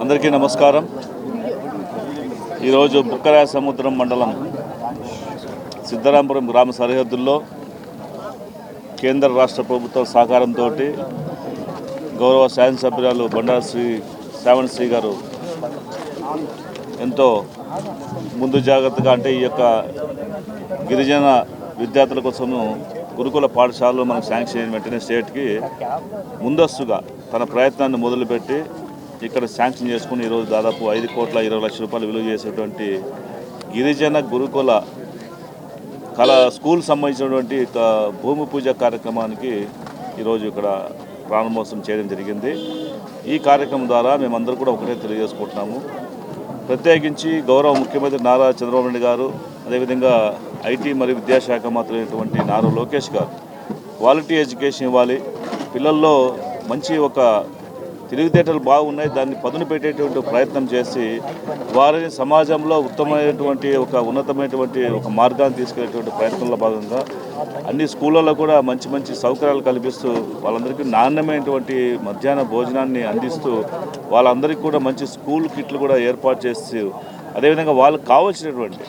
అందరికీ నమస్కారం. ఈరోజు బుక్కరాయ సముద్రం మండలం సిద్ధరాంపురం గ్రామ సరిహద్దుల్లో కేంద్ర రాష్ట్ర ప్రభుత్వ సహకారంతో గౌరవ శాసనసభ్యురాలు బండారు శ్రావణశ్రీ గారు ఎంతో ముందు జాగ్రత్తగా అంటే ఈ యొక్క గిరిజన విద్యార్థుల కోసము గురుకుల పాఠశాలలో మనకు శాంక్షన్ అయిన వెంటనే స్టేట్కి ముందస్తుగా తన ప్రయత్నాన్ని మొదలుపెట్టి ఇక్కడ శాంక్షన్ చేసుకుని ఈరోజు దాదాపు 5,20,00,000 విలువ చేసేటువంటి గిరిజన గురుకుల స్కూల్ సంబంధించినటువంటి భూమి పూజ కార్యక్రమానికి ఈరోజు ఇక్కడ ప్రారంభోత్సవం చేయడం జరిగింది. ఈ కార్యక్రమం ద్వారా మేమందరూ కూడా ఒకటే తెలియజేసుకుంటున్నాము. ప్రత్యేకించి గౌరవ ముఖ్యమంత్రి నారా చంద్రబాబు నాయుడు గారు, అదేవిధంగా ఐటీ మరియు విద్యాశాఖ మంత్రి అయినటువంటి నారా లోకేష్ గారు క్వాలిటీ ఎడ్యుకేషన్ ఇవ్వాలి, పిల్లల్లో మంచి ఒక తెలివితేటలు బాగున్నాయి, దాన్ని పదును పెట్టేటువంటి ప్రయత్నం చేసి వారిని సమాజంలో ఉత్తమమైనటువంటి ఉన్నతమైనటువంటి మార్గాన్ని తీసుకెళ్లేటువంటి ప్రయత్నంలో భాగంగా అన్ని స్కూళ్ళల్లో కూడా మంచి మంచి సౌకర్యాలు కల్పిస్తూ వాళ్ళందరికీ నాణ్యమైనటువంటి మధ్యాహ్న భోజనాన్ని అందిస్తూ వాళ్ళందరికీ కూడా మంచి స్కూల్ కిట్లు కూడా ఏర్పాటు చేస్తూ అదేవిధంగా వాళ్ళకు కావాల్సినటువంటి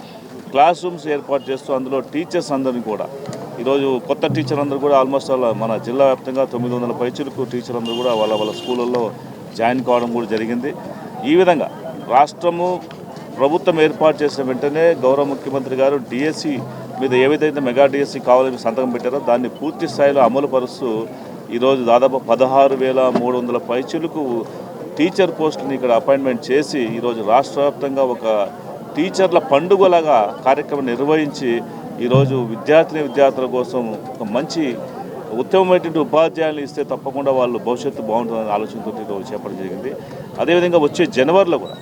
క్లాస్ రూమ్స్ ఏర్పాటు చేస్తూ అందులో టీచర్స్ అందరినీ కూడా ఈరోజు కొత్త టీచర్ అందరూ కూడా ఆల్మోస్ట్ మన జిల్లా వ్యాప్తంగా 900 పైచులకు టీచర్ అందరూ కూడా వాళ్ళ స్కూళ్ళల్లో జాయిన్ కావడం కూడా జరిగింది. ఈ విధంగా రాష్ట్రము ప్రభుత్వం ఏర్పాటు చేసిన వెంటనే గౌరవ ముఖ్యమంత్రి గారు డిఎస్సి మీద ఏవైతే మెగా డిఎస్సి కావాలని సంతకం పెట్టారో దాన్ని పూర్తి స్థాయిలో అమలు పరుస్తూ ఈరోజు దాదాపు 16,300 పైచులకు టీచర్ పోస్టుని ఇక్కడ అపాయింట్మెంట్ చేసి ఈరోజు రాష్ట్ర వ్యాప్తంగా ఒక టీచర్ల పండుగలాగా కార్యక్రమం నిర్వహించి ఈరోజు విద్యార్థుల కోసం ఒక మంచి ఉత్తమమైనటువంటి ఉపాధ్యాయులు ఇస్తే తప్పకుండా వాళ్ళు భవిష్యత్తు బాగుంటుందనే ఆలోచనతో ఈరోజు చేపట్టడం జరిగింది. అదేవిధంగా వచ్చే జనవరిలో కూడా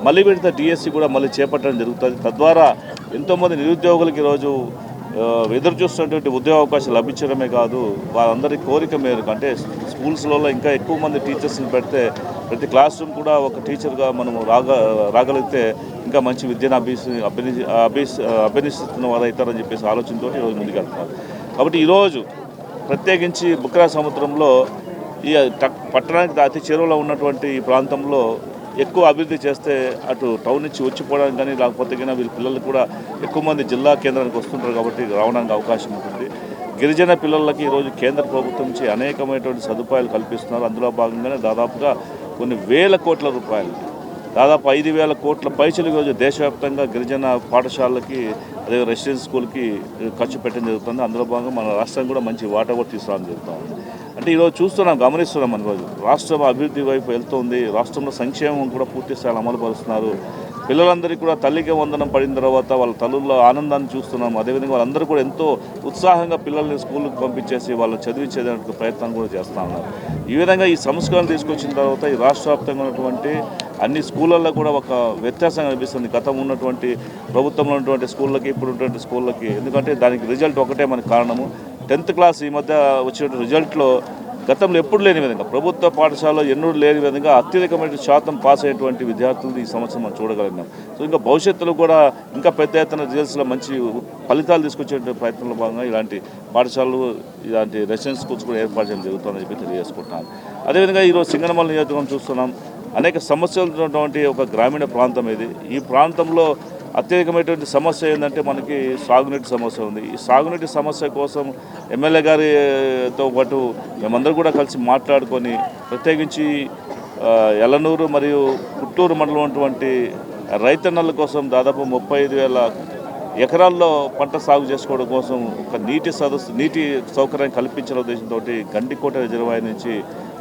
మళ్ళీ విడత డిఎస్సి కూడా మళ్ళీ చేపట్టడం జరుగుతుంది. తద్వారా ఎంతోమంది నిరుద్యోగులకి ఈరోజు ఎదురు చూస్తున్నటువంటి ఉద్యోగ అవకాశాలు లభించడమే కాదు, వారందరి కోరిక మేరకు అంటే స్కూల్స్లలో ఇంకా ఎక్కువ మంది టీచర్స్ని పెడితే ప్రతి క్లాస్ రూమ్ కూడా ఒక టీచర్గా మనము రాగలిగితే ఇంకా మంచి విద్యను అభ్యసిస్తున్న వారు అవుతారని చెప్పేసి ఆలోచనతో ఈరోజు ముందుకెళ్తున్నారు. కాబట్టి ఈరోజు ప్రత్యేకించి బుక్కరాయ సముద్రంలో ఈ పట్టణానికి అతి చేరువలో ఉన్నటువంటి ఈ ప్రాంతంలో ఎక్కువ అభివృద్ధి చేస్తే అటు టౌన్ నుంచి వచ్చిపోవడానికి కానీ లేకపోతే కానీ వీళ్ళ పిల్లలు కూడా ఎక్కువ మంది జిల్లా కేంద్రానికి వస్తుంటారు కాబట్టి రావడానికి అవకాశం ఉంటుంది. గిరిజన పిల్లలకి ఈరోజు కేంద్ర ప్రభుత్వం నుంచి అనేకమైనటువంటి సదుపాయాలు కల్పిస్తున్నారు. అందులో భాగంగానే దాదాపుగా కొన్ని వేల కోట్ల రూపాయలు, దాదాపు 5,000 కోట్ల పైసలు ఈరోజు దేశవ్యాప్తంగా గిరిజన పాఠశాలలకి అదే రెసిడెన్షియల్ స్కూల్కి ఖర్చు పెట్టడం జరుగుతుంది. అందులో భాగంగా మన రాష్ట్రం కూడా మంచి వాటా కూడా తీసుకురావడం జరుగుతుంది. అంటే ఈరోజు గమనిస్తున్నాం ఈరోజు రాష్ట్రం అభివృద్ధి వైపు వెళ్తుంది. రాష్ట్రంలో సంక్షేమం కూడా పూర్తి స్థాయిలో అమలు పరుస్తున్నారు. పిల్లలందరికీ కూడా తల్లికి వందనం పడిన తర్వాత వాళ్ళ తల్లుల్లో ఆనందాన్ని చూస్తున్నాం. అదేవిధంగా వాళ్ళందరూ కూడా ఎంతో ఉత్సాహంగా పిల్లల్ని స్కూల్కి పంపించేసి వాళ్ళని చదివించేదానికి ప్రయత్నం కూడా చేస్తూ ఉన్నారు. ఈ విధంగా ఈ సంస్కరణ తీసుకొచ్చిన తర్వాత ఈ రాష్ట్ర వ్యాప్తంగా ఉన్నటువంటి అన్ని స్కూళ్ళల్లో కూడా ఒక వ్యత్యాసం కనిపిస్తుంది. గతం ఉన్నటువంటి ప్రభుత్వంలో ఉన్నటువంటి స్కూళ్ళకి ఇప్పుడు ఉన్నటువంటి స్కూళ్ళకి. ఎందుకంటే దానికి రిజల్ట్ ఒకటే మనకు కారణము. 10th క్లాస్ ఈ మధ్య వచ్చినటువంటి రిజల్ట్లో గతంలో ఎప్పుడు లేని విధంగా ప్రభుత్వ పాఠశాలలో ఎన్నడూ లేని విధంగా అత్యధికమైన శాతం పాస్ అయ్యేటువంటి విద్యార్థులు ఈ సంవత్సరం మనం చూడగలిగినాం. సో ఇంకా భవిష్యత్తులో కూడా ఇంకా పెద్ద ఎత్తున రిజల్ట్స్లో మంచి ఫలితాలు తీసుకొచ్చే ప్రయత్నంలో భాగంగా ఇలాంటి పాఠశాలలు ఇలాంటి రెసిడెన్షియల్ స్కూల్స్ కూడా ఏర్పాటు చేయడం జరుగుతుందని చెప్పి తెలియజేసుకుంటున్నాను. అదేవిధంగా ఈరోజు సింగనమల నియోజకవర్గం చూస్తున్నాం. అనేక సమస్యలు ఉన్నటువంటి ఒక గ్రామీణ ప్రాంతం ఇది. ఈ ప్రాంతంలో అత్యధికమైనటువంటి సమస్య ఏంటంటే మనకి సాగునీటి సమస్య ఉంది. ఈ సాగునీటి సమస్య కోసం ఎమ్మెల్యే గారితో పాటు మేమందరూ కూడా కలిసి మాట్లాడుకొని ప్రత్యేకించి ఎల్లనూరు మరియు పుట్టూరు మండలం ఉన్నటువంటి రైతన్నల కోసం దాదాపు 35,000 ఎకరాల్లో పంట సాగు చేసుకోవడం కోసం ఒక నీటి సౌకర్యం కల్పించిన ఉద్దేశంతో గండికోట రిజర్వాయర్ నుంచి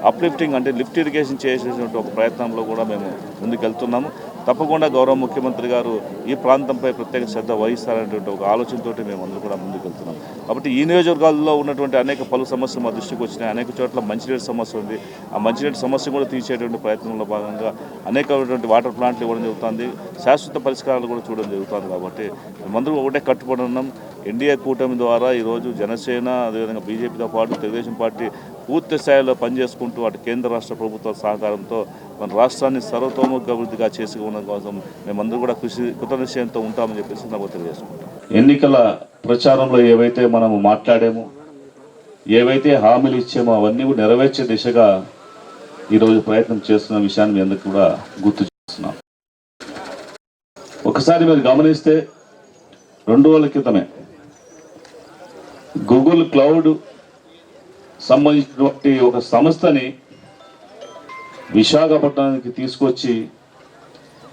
అప్లిఫ్టింగ్ అంటే లిఫ్ట్ ఇరిగేషన్ చేసేటువంటి ఒక ప్రయత్నంలో కూడా మేము ముందుకెళ్తున్నాము. తప్పకుండా గౌరవ ముఖ్యమంత్రి గారు ఈ ప్రాంతంపై ప్రత్యేక శ్రద్ధ వహిస్తారనేటువంటి ఒక ఆలోచనతో మేము అందరూ కూడా ముందుకెళ్తున్నాం. కాబట్టి ఈ నియోజకవర్గాల్లో ఉన్నటువంటి అనేక పలు సమస్యలు మా దృష్టికి వచ్చినాయి. అనేక చోట్ల మంచినీటి సమస్య ఉంది. ఆ మంచినీటి సమస్య కూడా తీర్చేటువంటి ప్రయత్నంలో భాగంగా అనేకమైనటువంటి వాటర్ ప్లాంట్లు ఇవ్వడం జరుగుతుంది. శాశ్వత పరిష్కారాలు కూడా చూడడం జరుగుతుంది. కాబట్టి మేమందరూ ఒకటే కట్టుబడి ఉన్నాం. ఎన్డీఏ కూటమి ద్వారా ఈరోజు జనసేన అదేవిధంగా బీజేపీతో పాటు తెలుగుదేశం పార్టీ పూర్తి స్థాయిలో పనిచేసుకుంటూ అటు కేంద్ర రాష్ట్ర ప్రభుత్వ సహకారంతో మన రాష్ట్రాన్ని సర్వతోముఖ అభివృద్ధిగా చేసుకోవడం కోసం మేమందరూ కూడా కృతనిశ్చయంతో ఉంటామని చెప్పేసి నాకు తెలియజేసుకుంటాం. ఎన్నికల ప్రచారంలో ఏవైతే మనము మాట్లాడామో, ఏవైతే హామీలు ఇచ్చామో అవన్నీ నెరవేర్చే దిశగా ఈరోజు ప్రయత్నం చేస్తున్న విషయాన్ని మీ అందరికీ కూడా గుర్తు చేస్తున్నాం. ఒకసారి మీరు గమనిస్తే 2 రోజుల క్రితమే గూగుల్ క్లౌడ్ సంబంధించినటువంటి ఒక సంస్థని విశాఖపట్నానికి తీసుకొచ్చి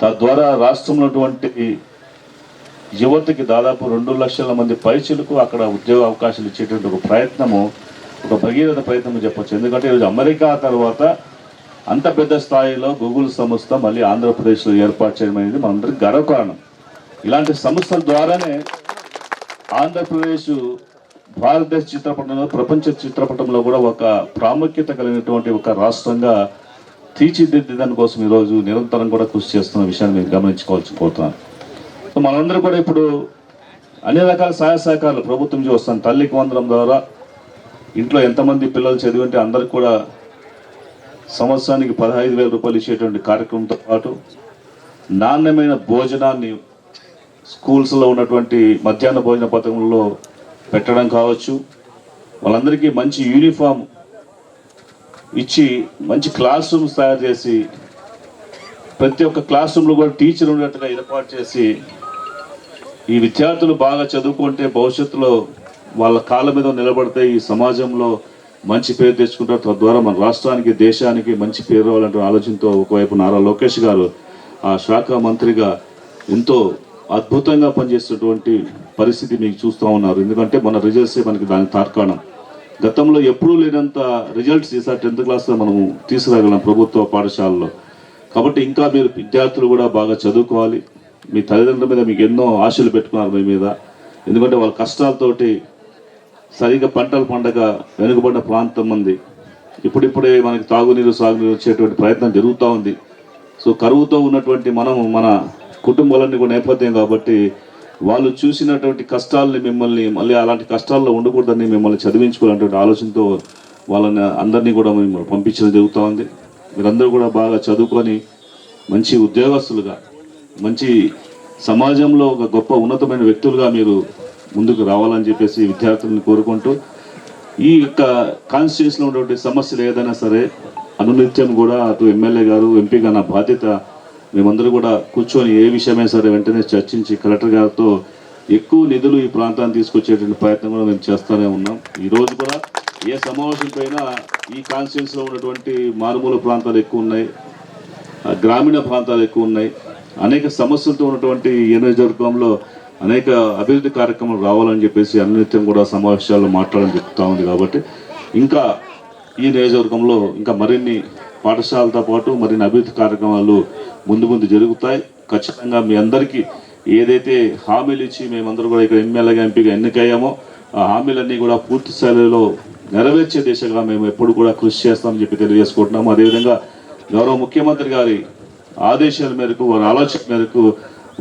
తద్వారా రాష్ట్రంలో యువతకి దాదాపు 2 లక్షల మంది పైచిలకు అక్కడ ఉద్యోగ అవకాశాలు ఇచ్చేటువంటి ఒక ప్రయత్నము, ఒక భగీరథ ప్రయత్నం చెప్పొచ్చు. ఎందుకంటే ఈరోజు అమెరికా తర్వాత అంత పెద్ద స్థాయిలో గూగుల్ సంస్థ మళ్ళీ ఆంధ్రప్రదేశ్లో ఏర్పాటు చేయడం అనేది మనందరికీ గర్వకారణం. ఇలాంటి సంస్థల ద్వారానే ఆంధ్రప్రదేశ్ భారతదేశ చిత్రపటంలో, ప్రపంచ చిత్రపటంలో కూడా ఒక ప్రాముఖ్యత కలిగినటువంటి ఒక రాష్ట్రంగా తీర్చిదిద్దడం కోసం ఈరోజు నిరంతరం కూడా కృషి చేస్తున్న విషయాన్ని మీరు గమనించుకోవాల్సి కోరుతున్నాను. మనందరూ కూడా ఇప్పుడు అన్ని రకాల సహాయ సహకారాలు ప్రభుత్వం నుంచి వస్తాను. తల్లికి వందనం ద్వారా ఇంట్లో ఎంతమంది పిల్లలు చదివింటే అందరికి కూడా సంవత్సరానికి 15,000 రూపాయలు ఇచ్చేటువంటి కార్యక్రమంతో పాటు నాణ్యమైన భోజనాన్ని స్కూల్స్లో ఉన్నటువంటి మధ్యాహ్న భోజన పథకంలో పెట్టడం కావచ్చు, వాళ్ళందరికీ మంచి యూనిఫామ్ ఇచ్చి మంచి క్లాస్ రూమ్స్ తయారు చేసి ప్రతి ఒక్క క్లాస్ రూమ్లో కూడా టీచర్ ఉన్నట్టుగా ఏర్పాటు చేసి ఈ విద్యార్థులు బాగా చదువుకుంటే భవిష్యత్తులో వాళ్ళ కాళ్ళ మీద నిలబడితే ఈ సమాజంలో మంచి పేరు తెచ్చుకుంటారు. తద్వారా మన రాష్ట్రానికి, దేశానికి మంచి పేరు రావాలంటే ఆలోచనతో ఒకవైపు నారా లోకేష్ గారు ఆ శాఖ మంత్రిగా ఎంతో అద్భుతంగా పనిచేసేటువంటి పరిస్థితి మీకు చూస్తూ ఉన్నారు. ఎందుకంటే మన రిజల్ట్సే మనకి దానికి తార్కాణం. గతంలో ఎప్పుడూ లేనంత రిజల్ట్స్ ఈసారి 10th క్లాస్లో మనము తీసుకురాగలం ప్రభుత్వ పాఠశాలలో. కాబట్టి ఇంకా మీరు విద్యార్థులు కూడా బాగా చదువుకోవాలి. మీ తల్లిదండ్రుల మీద మీకు ఎన్నో ఆశలు పెట్టుకున్నారు మీ మీద. ఎందుకంటే వాళ్ళ కష్టాలతోటి సరిగ్గా పంటలు పండగ వెనుకబడిన ప్రాంతం ఉంది. ఇప్పుడిప్పుడే మనకి తాగునీరు, సాగునీరు వచ్చేటువంటి ప్రయత్నం జరుగుతూ ఉంది. సో కరువుతో ఉన్నటువంటి మన కుటుంబాలన్నీ కూడా నేపథ్యం కాబట్టి వాళ్ళు చూసినటువంటి కష్టాలని మిమ్మల్ని మళ్ళీ అలాంటి కష్టాల్లో ఉండకూడదని మిమ్మల్ని చదివించుకోవాలనేటువంటి ఆలోచనతో వాళ్ళని అందరినీ కూడా మిమ్మల్ని పంపించడం జరుగుతూ ఉంది. మీరందరూ కూడా బాగా చదువుకొని మంచి ఉద్యోగస్తులుగా, మంచి సమాజంలో ఒక గొప్ప ఉన్నతమైన వ్యక్తులుగా మీరు ముందుకు రావాలని చెప్పేసి విద్యార్థులను కోరుకుంటూ, ఈ యొక్క కాన్స్టిట్యూన్సీలో ఉన్నటువంటి సమస్యలు ఏదైనా సరే అనునిత్యం కూడా అటు ఎమ్మెల్యే గారు, ఎంపీగా నా బాధ్యత మేమందరూ కూడా కూర్చొని ఏ విషయమైనా సరే వెంటనే చర్చించి కలెక్టర్ గారితో ఎక్కువ నిధులు ఈ ప్రాంతాన్ని తీసుకొచ్చేటువంటి ప్రయత్నం కూడా మేము చేస్తూనే ఉన్నాం. ఈరోజు కూడా ఏ సమావేశంపైనా ఈ కాన్స్టిట్యూన్సీలో ఉన్నటువంటి మారుమూల ప్రాంతాలు ఎక్కువ ఉన్నాయి, గ్రామీణ ప్రాంతాలు ఎక్కువ ఉన్నాయి. అనేక సమస్యలతో ఉన్నటువంటి ఈ నియోజకవర్గంలో అనేక అభివృద్ధి కార్యక్రమాలు రావాలని చెప్పేసి అన్నిత్యం కూడా సమావేశాల్లో మాట్లాడడం చెప్తా ఉంది. కాబట్టి ఇంకా ఈ నియోజకవర్గంలో ఇంకా మరిన్ని పాఠశాలతో పాటు మరిన్ని అభివృద్ధి కార్యక్రమాలు ముందు జరుగుతాయి. ఖచ్చితంగా మీ అందరికీ ఏదైతే హామీలు ఇచ్చి మేమందరూ కూడా ఇక్కడ ఎమ్మెల్యేగా, ఎంపీగా ఎన్నికయ్యామో ఆ హామీలన్నీ కూడా పూర్తి స్థాయిలో నెరవేర్చే దిశగా మేము ఎప్పుడు కూడా కృషి చేస్తామని చెప్పి తెలియజేసుకుంటున్నాము. అదేవిధంగా గౌరవ ముఖ్యమంత్రి గారి ఆదేశాల మేరకు, వారి ఆలోచన మేరకు,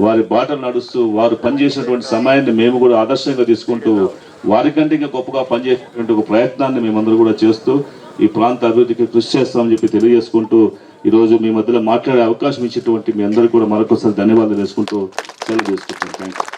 వారి బాటలు నడుస్తూ వారు పనిచేసినటువంటి సమయాన్ని మేము కూడా ఆదర్శంగా తీసుకుంటూ వారికంటే ఇంకా గొప్పగా పనిచేసేటువంటి ఒక ప్రయత్నాన్ని మేమందరూ కూడా చేస్తూ ఈ ప్రాంత అభివృద్ధికి కృషి చేస్తామని చెప్పి తెలియజేసుకుంటూ ఈరోజు మీ మధ్యలో మాట్లాడే అవకాశం ఇచ్చేటువంటి మీ అందరికీ కూడా మరొకసారి ధన్యవాదాలు వేసుకుంటూ సెలవు తీసుకుంటాను. Thank you.